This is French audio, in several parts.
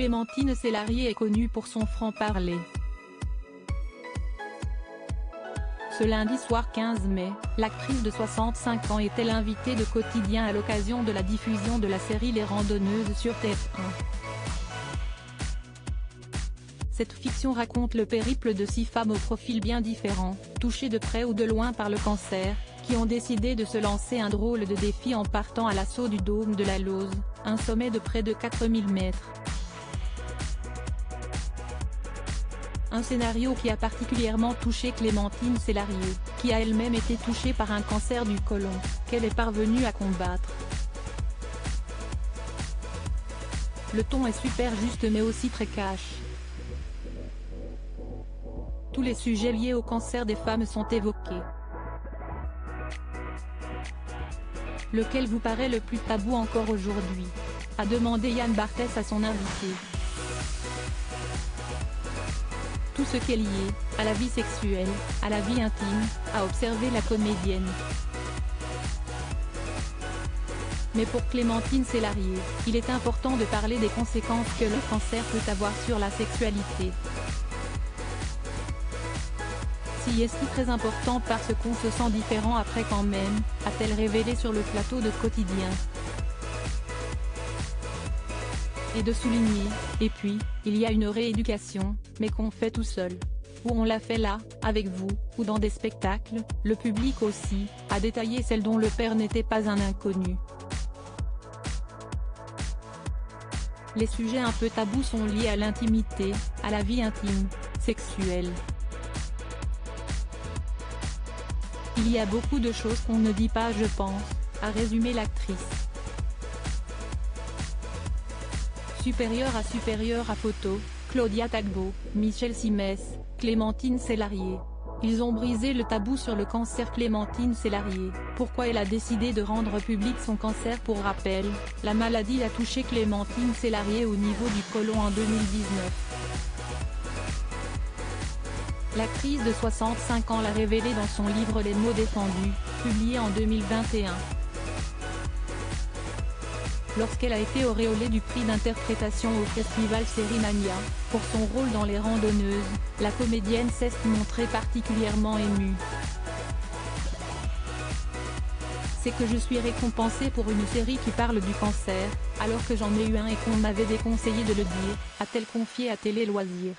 Clémentine Célarié est connue pour son franc-parler. Ce lundi soir 15 mai, l'actrice de 65 ans était l'invitée de Quotidien à l'occasion de la diffusion de la série Les Randonneuses sur TF1. Cette fiction raconte le périple de 6 femmes au profil bien différent, touchées de près ou de loin par le cancer, qui ont décidé de se lancer un drôle de défi en partant à l'assaut du dôme de la Lose, un sommet de près de 4000 mètres. Un scénario qui a particulièrement touché Clémentine Célarié, qui a elle-même été touchée par un cancer du côlon, qu'elle est parvenue à combattre. Le ton est super juste mais aussi très cash. Tous les sujets liés au cancer des femmes sont évoqués. Lequel vous paraît le plus tabou encore aujourd'hui? A demandé Yann Barthès à son invité. Tout ce qui est lié à la vie sexuelle, à la vie intime, a observé la comédienne. Mais pour Clémentine Célarié, il est important de parler des conséquences que le cancer peut avoir sur la sexualité. Si est-ce très important parce qu'on se sent différent après quand même, a-t-elle révélé sur le plateau de Quotidien. Et de souligner, et puis, il y a une rééducation, mais qu'on fait tout seul. Ou on l'a fait là, avec vous, ou dans des spectacles, le public aussi, a détaillé celle dont le père n'était pas un inconnu. Les sujets un peu tabous sont liés à l'intimité, à la vie intime, sexuelle. Il y a beaucoup de choses qu'on ne dit pas je pense, a résumé l'actrice. Supérieure à photo, Claudia Tagbo, Michel Simès, Clémentine Célarié. Ils ont brisé le tabou sur le cancer. Clémentine Célarié, pourquoi elle a décidé de rendre public son cancer? Pour rappel, la maladie a touché Clémentine Célarié au niveau du côlon en 2019. L'actrice de 65 ans l'a révélé dans son livre Les mots défendus, publié en 2021. Lorsqu'elle a été auréolée du prix d'interprétation au festival Sérimania, pour son rôle dans Les Randonneuses, la comédienne s'est montrée particulièrement émue. C'est que je suis récompensée pour une série qui parle du cancer, alors que j'en ai eu un et qu'on m'avait déconseillé de le dire, a-t-elle confié à Télé Loisirs.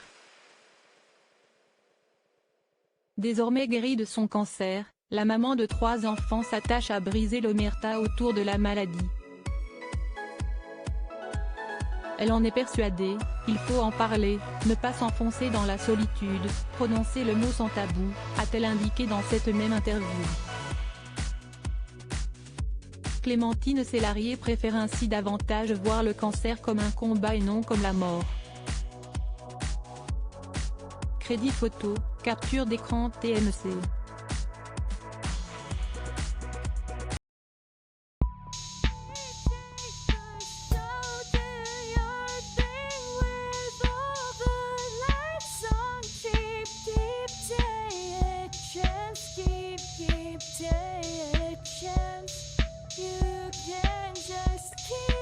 Désormais guérie de son cancer, la maman de 3 enfants s'attache à briser l'omerta autour de la maladie. Elle en est persuadée, il faut en parler, ne pas s'enfoncer dans la solitude, prononcer le mot sans tabou, a-t-elle indiqué dans cette même interview. Clémentine Célarié préfère ainsi davantage voir le cancer comme un combat et non comme la mort. Crédit photo, capture d'écran TMC. You can just keep